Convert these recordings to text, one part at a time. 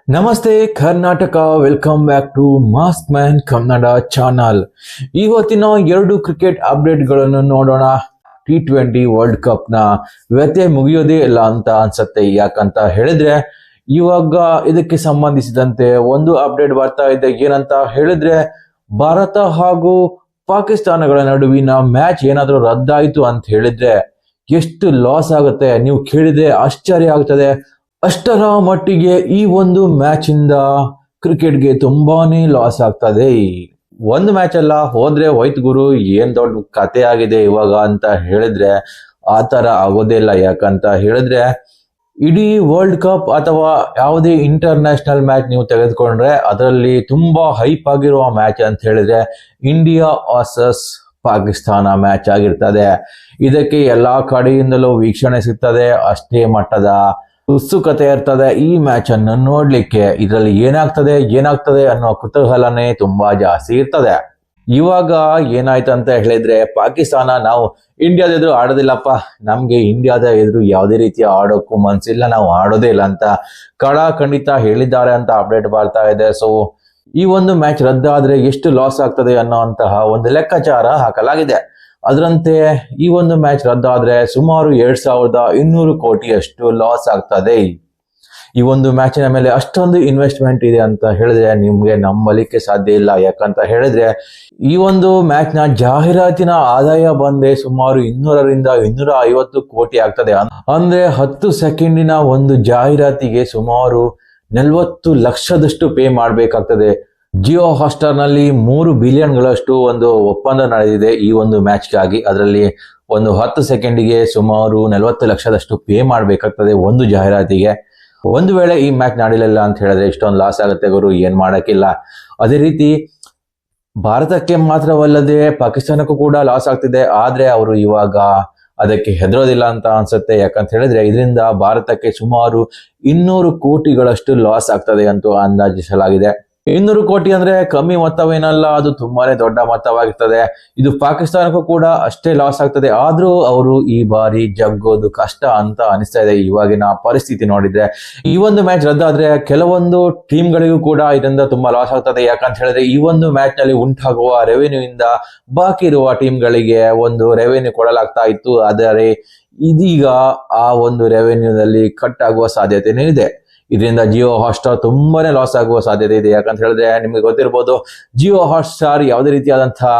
ನಮಸ್ತೆ Karnataka, welcome back to mask man Kannada channel. ಇವತ್ತಿನ ಎರಡು ಕ್ರಿಕೆಟ್ ಅಪ್ಡೇಟ್ಗಳನ್ನು ನೋಡೋಣ. T20 ವರ್ಲ್ಡ್ ಕಪ್ ನ ವ್ಯಥೆ ಮುಗಿಯೋದೇ ಇಲ್ಲ ಅಂತ ಅನ್ಸತ್ತೆ. ಯಾಕಂತ ಹೇಳಿದ್ರೆ ಇವಾಗ ಇದಕ್ಕೆ ಸಂಬಂಧಿಸಿದಂತೆ ಒಂದು ಅಪ್ಡೇಟ್ ಬರ್ತಾ ಇದೆ. ಏನಂತ ಹೇಳಿದ್ರೆ ಭಾರತ ಹಾಗೂ ಪಾಕಿಸ್ತಾನಗಳ ನಡುವಿನ ಮ್ಯಾಚ್ ಏನಾದ್ರೂ ರದ್ದಾಯಿತು ಅಂತ ಹೇಳಿದ್ರೆ ಎಷ್ಟು ಲಾಸ್ ಆಗುತ್ತೆ ನೀವು ಕೇಳಿದ್ರೆ ಆಶ್ಚರ್ಯ ಆಗ್ತದೆ. ಅಷ್ಟರ ಮಟ್ಟಿಗೆ ಈ ಒಂದು ಮ್ಯಾಚ್ ಇಂದ ಕ್ರಿಕೆಟ್ಗೆ ತುಂಬಾನೇ ಲಾಸ್ ಆಗ್ತದೆ. ಒಂದು ಮ್ಯಾಚ್ ಅಲ್ಲ, ಹೋದ್ರೆ ಹೋಯ್ತು ಗುರು, ಏನ್ ದೊಡ್ಡ ಕತೆ ಆಗಿದೆ ಇವಾಗ ಅಂತ ಹೇಳಿದ್ರೆ ಆ ತರ ಆಗೋದೇ ಇಲ್ಲ. ಯಾಕಂತ ಹೇಳಿದ್ರೆ ಇಡೀ ವರ್ಲ್ಡ್ ಕಪ್ ಅಥವಾ ಯಾವುದೇ ಇಂಟರ್ನ್ಯಾಷನಲ್ ಮ್ಯಾಚ್ ನೀವು ತೆಗೆದುಕೊಂಡ್ರೆ ಅದರಲ್ಲಿ ತುಂಬಾ ಹೈಪ್ ಆಗಿರುವ ಮ್ಯಾಚ್ ಅಂತ ಹೇಳಿದ್ರೆ ಇಂಡಿಯಾ ವರ್ಸಸ್ ಪಾಕಿಸ್ತಾನ ಮ್ಯಾಚ್ ಆಗಿರ್ತದೆ. ಇದಕ್ಕೆ ಎಲ್ಲಾ ಕಡೆಯಿಂದಲೂ ವೀಕ್ಷಣೆ ಸಿಗ್ತದೆ. ಅಷ್ಟೇ ಮಟ್ಟದ ಉತ್ಸುಕತೆ ಇರ್ತದೆ ಈ ಮ್ಯಾಚ್ ಅನ್ನು ನೋಡ್ಲಿಕ್ಕೆ. ಇದರಲ್ಲಿ ಏನಾಗ್ತದೆ ಅನ್ನೋ ಕುತೂಹಲನೇ ತುಂಬಾ ಜಾಸ್ತಿ ಇರ್ತದೆ. ಇವಾಗ ಏನಾಯ್ತು ಅಂತ ಹೇಳಿದ್ರೆ ಪಾಕಿಸ್ತಾನ, ನಾವು ಇಂಡಿಯಾದ ಎದುರು ಆಡೋದಿಲ್ಲಪ್ಪ, ನಮ್ಗೆ ಇಂಡಿಯಾದ ಎದುರು ಯಾವುದೇ ರೀತಿಯ ಆಡೋಕ್ಕೂ ಮನ್ಸಿಲ್ಲ, ನಾವು ಆಡೋದೇ ಇಲ್ಲ ಅಂತ ಖಂಡಿತ ಹೇಳಿದ್ದಾರೆ ಅಂತ ಅಪ್ಡೇಟ್ ಬರ್ತಾ ಇದೆ. ಸೊ ಈ ಒಂದು ಮ್ಯಾಚ್ ರದ್ದಾದ್ರೆ ಎಷ್ಟು ಲಾಸ್ ಆಗ್ತದೆ ಅನ್ನೋಂತಹ ಒಂದು ಲೆಕ್ಕಾಚಾರ ಹಾಕಲಾಗಿದೆ. ಅದರಂತೆ ಈ ಒಂದು ಮ್ಯಾಚ್ ರದ್ದಾದ್ರೆ ಸುಮಾರು 2200 ಕೋಟಿಯಷ್ಟು ಲಾಸ್ ಆಗ್ತದೆ. ಈ ಒಂದು ಮ್ಯಾಚಿನ ಮೇಲೆ ಅಷ್ಟೊಂದು ಇನ್ವೆಸ್ಟ್ಮೆಂಟ್ ಇದೆ ಅಂತ ಹೇಳಿದ್ರೆ ನಿಮ್ಗೆ ನಂಬಲಿಕ್ಕೆ ಸಾಧ್ಯ ಇಲ್ಲ. ಯಾಕಂತ ಹೇಳಿದ್ರೆ ಈ ಒಂದು ಮ್ಯಾಚ್ ನ ಜಾಹೀರಾತಿನ ಆದಾಯ ಬಂದೆ ಸುಮಾರು 200ರಿಂದ 250 ಕೋಟಿ ಆಗ್ತದೆ. ಅಂದ್ರೆ 10 ಸೆಕೆಂಡಿನ ಒಂದು ಜಾಹೀರಾತಿಗೆ ಸುಮಾರು 40 ಲಕ್ಷದಷ್ಟು ಪೇ ಮಾಡಬೇಕಾಗ್ತದೆ. ಜಿಯೋ ಹಾಟ್‌ಸ್ಟಾರ್ ನಲ್ಲಿ 3 ಬಿಲಿಯನ್ಗಳಷ್ಟು ಒಂದು ಒಪ್ಪಂದ ನಡೆದಿದೆ ಈ ಒಂದು ಮ್ಯಾಚ್ಗಾಗಿ. ಅದರಲ್ಲಿ ಒಂದು 10 ಸೆಕೆಂಡಿಗೆ ಸುಮಾರು 40 ಲಕ್ಷದಷ್ಟು ಪೇ ಮಾಡಬೇಕಾಗ್ತದೆ ಒಂದು ಜಾಹೀರಾತಿಗೆ. ಒಂದು ವೇಳೆ ಈ ಮ್ಯಾಚ್ ನಡೆಯಲಿಲ್ಲ ಅಂತ ಹೇಳಿದ್ರೆ ಇಷ್ಟೊಂದು ಲಾಸ್ ಆಗುತ್ತೆ ಗುರು, ಏನ್ ಮಾಡಕ್ಕಿಲ್ಲ. ಅದೇ ರೀತಿ ಭಾರತಕ್ಕೆ ಮಾತ್ರವಲ್ಲದೆ ಪಾಕಿಸ್ತಾನಕ್ಕೂ ಕೂಡ ಲಾಸ್ ಆಗ್ತಿದೆ. ಆದ್ರೆ ಅವರು ಇವಾಗ ಅದಕ್ಕೆ ಹೆದರೋದಿಲ್ಲ ಅಂತ ಅನ್ಸುತ್ತೆ. ಯಾಕಂತ ಹೇಳಿದ್ರೆ ಇದರಿಂದ ಭಾರತಕ್ಕೆ ಸುಮಾರು 200 ಕೋಟಿಗಳಷ್ಟು ಲಾಸ್ ಆಗ್ತದೆ ಅಂತ ಅಂದಾಜಿಸಲಾಗಿದೆ. 200 ಕೋಟಿ ಅಂದ್ರೆ ಕಮ್ಮಿ ಮೊತ್ತವೇನಲ್ಲ, ಅದು ತುಂಬಾನೇ ದೊಡ್ಡ ಮೊತ್ತವಾಗಿರ್ತದೆ. ಇದು ಪಾಕಿಸ್ತಾನಕ್ಕೂ ಕೂಡ ಅಷ್ಟೇ ಲಾಸ್ ಆಗ್ತದೆ. ಆದ್ರೂ ಅವರು ಈ ಬಾರಿ ಜಗ್ಗೋದು ಕಷ್ಟ ಅಂತ ಅನಿಸ್ತಾ ಇದೆ ಇವಾಗಿನ ಪರಿಸ್ಥಿತಿ ನೋಡಿದ್ರೆ. ಈ ಒಂದು ಮ್ಯಾಚ್ ರದ್ದಾದ್ರೆ ಕೆಲವೊಂದು ಟೀಮ್ಗಳಿಗೂ ಕೂಡ ಇದರಿಂದ ತುಂಬಾ ಲಾಸ್ ಆಗ್ತದೆ. ಯಾಕಂತ ಹೇಳಿದ್ರೆ ಈ ಒಂದು ಮ್ಯಾಚ್ ನಲ್ಲಿ ಉಂಟಾಗುವ ರೆವೆನ್ಯೂ ಇಂದ ಬಾಕಿ ಇರುವ ಟೀಮ್ಗಳಿಗೆ ಒಂದು ರೆವೆನ್ಯೂ ಕೊಡಲಾಗ್ತಾ ಇತ್ತು. ಆದರೆ ಇದೀಗ ಆ ಒಂದು ರೆವೆನ್ಯೂದಲ್ಲಿ ಕಟ್ ಆಗುವ ಸಾಧ್ಯತೆನೂ ಇದೆ. ಇದರಿಂದ ಜಿಯೋ ಹಾಟ್‌ಸ್ಟಾರ್ ತುಂಬಾನೇ ಲಾಸ್ ಆಗುವ ಸಾಧ್ಯತೆ ಇದೆ. ಯಾಕಂತ ಹೇಳಿದ್ರೆ ನಿಮ್ಗೆ ಗೊತ್ತಿರಬಹುದು, ಜಿಯೋ ಹಾಟ್‌ಸ್ಟಾರ್ ಯಾವುದೇ ರೀತಿಯಾದಂತಹ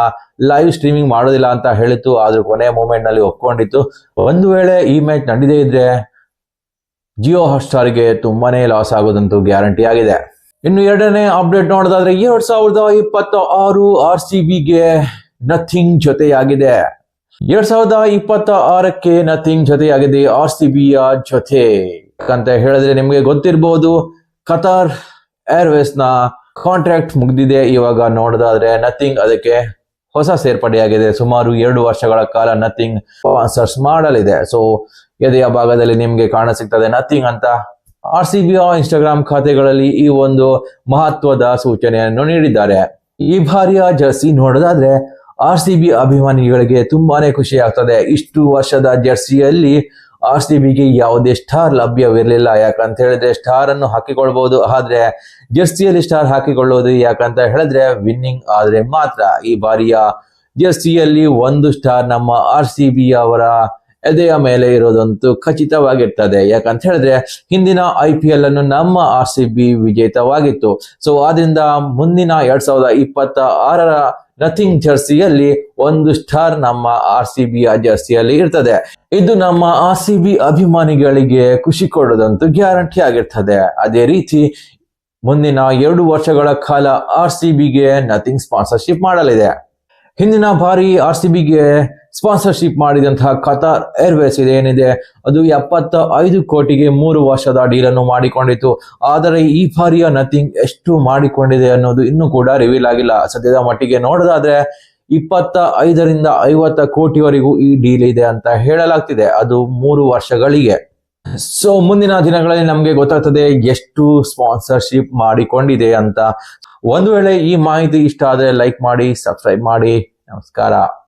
ಲೈವ್ ಸ್ಟ್ರೀಮಿಂಗ್ ಮಾಡೋದಿಲ್ಲ ಅಂತ ಹೇಳಿತ್ತು. ಆದ್ರೂ ಕೊನೆಯ ಮೂಮೆಂಟ್ ನಲ್ಲಿ ಒಪ್ಕೊಂಡಿತ್ತು. ಒಂದು ವೇಳೆ ಈ ಮ್ಯಾಚ್ ನಡೆದೇ ಇದ್ರೆ ಜಿಯೋ ಹಾಟ್‌ಸ್ಟಾರ್ಗೆ ತುಂಬಾನೇ ಲಾಸ್ ಆಗೋದಂತೂ ಗ್ಯಾರಂಟಿ ಆಗಿದೆ. ಇನ್ನು ಎರಡನೇ ಅಪ್ಡೇಟ್ ನೋಡೋದಾದ್ರೆ 2026 RCBಗೆ ನಥಿಂಗ್ ಜೊತೆಯಾಗಿದೆ. 2026ಕ್ಕೆ ನಥಿಂಗ್ ಜೊತೆಯಾಗಿದೆ RCBಯ ಜೊತೆ. ಅಂತ ಹೇಳಿದ್ರೆ ನಿಮ್ಗೆ ಗೊತ್ತಿರಬಹುದು, ಕತಾರ್ ಏರ್ವೇಸ್ ನ ಕಾಂಟ್ರಾಕ್ಟ್ ಮುಗ್ದಿದೆ. ಇವಾಗ ನೋಡೋದಾದ್ರೆ ನಥಿಂಗ್ ಅದಕ್ಕೆ ಹೊಸ ಸೇರ್ಪಡೆಯಾಗಿದೆ. ಸುಮಾರು 2 ವರ್ಷಗಳ ಕಾಲ ನಥಿಂಗ್ ಸ್ಪಾನ್ಸರ್ಸ್ ಮಾಡಲಿದೆ. ಸೊ ಎದೆಯ ಭಾಗದಲ್ಲಿ ನಿಮ್ಗೆ ಕಾಣ ಸಿಗ್ತದೆ ನಥಿಂಗ್ ಅಂತ. RCBಯ ಇನ್ಸ್ಟಾಗ್ರಾಮ್ ಖಾತೆಗಳಲ್ಲಿ ಈ ಒಂದು ಮಹತ್ವದ ಸೂಚನೆಯನ್ನು ನೀಡಿದ್ದಾರೆ. ಈ ಬಾರಿಯ ಜರ್ಸಿ ನೋಡೋದಾದ್ರೆ RCB ಅಭಿಮಾನಿಗಳಿಗೆ ತುಂಬಾನೇ ಖುಷಿ ಆಗ್ತದೆ. ಇಷ್ಟು ವರ್ಷದ ಜರ್ಸಿಯಲ್ಲಿ RCBಗೆ ಯಾವುದೇ ಸ್ಟಾರ್ ಲಭ್ಯವಿರಲಿಲ್ಲ. ಯಾಕಂತ ಹೇಳಿದ್ರೆ ಸ್ಟಾರ್ ಅನ್ನು ಹಾಕಿಕೊಳ್ಬಹುದು, ಆದ್ರೆ ಜರ್ಸಿಯಲ್ಲಿ ಸ್ಟಾರ್ ಹಾಕಿಕೊಳ್ಳುವುದು ಯಾಕಂತ ಹೇಳಿದ್ರೆ ವಿನ್ನಿಂಗ್ ಆದ್ರೆ ಮಾತ್ರ. ಈ ಬಾರಿಯ ಜರ್ಸಿಯಲ್ಲಿ ಒಂದು ಸ್ಟಾರ್ ನಮ್ಮ RCB ಅವರ ಎದೆಯ ಮೇಲೆ ಇರೋದಂತೂ ಖಚಿತವಾಗಿರ್ತದೆ. ಯಾಕಂತ ಹೇಳಿದ್ರೆ ಹಿಂದಿನ IPL ಅನ್ನು ನಮ್ಮ RCB ವಿಜೇತವಾಗಿತ್ತು. ಸೊ ಆದ್ರಿಂದ ಮುಂದಿನ 2026ರ ನಥಿಂಗ್ ಜರ್ಸಿಯಲ್ಲಿ ಒಂದು ಸ್ಟಾರ್ ನಮ್ಮ RCBಯ ಜರ್ಸಿಯಲ್ಲಿ ಇರ್ತದೆ. ಇದು ನಮ್ಮ RCB ಅಭಿಮಾನಿಗಳಿಗೆ ಖುಷಿ ಕೊಡೋದಂತೂ ಗ್ಯಾರಂಟಿ ಆಗಿರ್ತದೆ. ಅದೇ ರೀತಿ ಮುಂದಿನ 2 ವರ್ಷಗಳ ಕಾಲ RCBಗೆ ನಥಿಂಗ್ ಸ್ಪಾನ್ಸರ್ಶಿಪ್ ಮಾಡಲಿದೆ. ಹಿಂದಿನ ಬಾರಿ RCBಗೆ ಸ್ಪಾನ್ಸರ್ಶಿಪ್ ಮಾಡಿದಂತಹ ಕತಾರ್ ಏರ್ವೇಸ್ ಏನಿದೆ ಅದು 75 ಕೋಟಿಗೆ 3 ವರ್ಷದ ಡೀಲ್ ಅನ್ನು ಮಾಡಿಕೊಂಡಿತ್ತು. ಆದರೆ ಈ ಬಾರಿಯ ನಥಿಂಗ್ ಎಷ್ಟು ಮಾಡಿಕೊಂಡಿದೆ ಅನ್ನೋದು ಇನ್ನೂ ಕೂಡ ರಿವೀಲ್ ಆಗಿಲ್ಲ. ಸದ್ಯದ ಮಟ್ಟಿಗೆ ನೋಡೋದಾದ್ರೆ 25ರಿಂದ 50 ಕೋಟಿವರೆಗೂ ಈ ಡೀಲ್ ಇದೆ ಅಂತ ಹೇಳಲಾಗ್ತಿದೆ, ಅದು 3 ವರ್ಷಗಳಿಗೆ. ಸೊ ಮುಂದಿನ ದಿನಗಳಲ್ಲಿ ನಮ್ಗೆ ಗೊತ್ತಾಗ್ತದೆ ಎಷ್ಟು ಸ್ಪಾನ್ಸರ್ಶಿಪ್ ಮಾಡಿಕೊಂಡಿದೆ ಅಂತ. ಒಂದು ವೇಳೆ ಈ ಮಾಹಿತಿ ಇಷ್ಟ ಆದ್ರೆ ಲೈಕ್ ಮಾಡಿ, ಸಬ್ಸ್ಕ್ರೈಬ್ ಮಾಡಿ. ನಮಸ್ಕಾರ.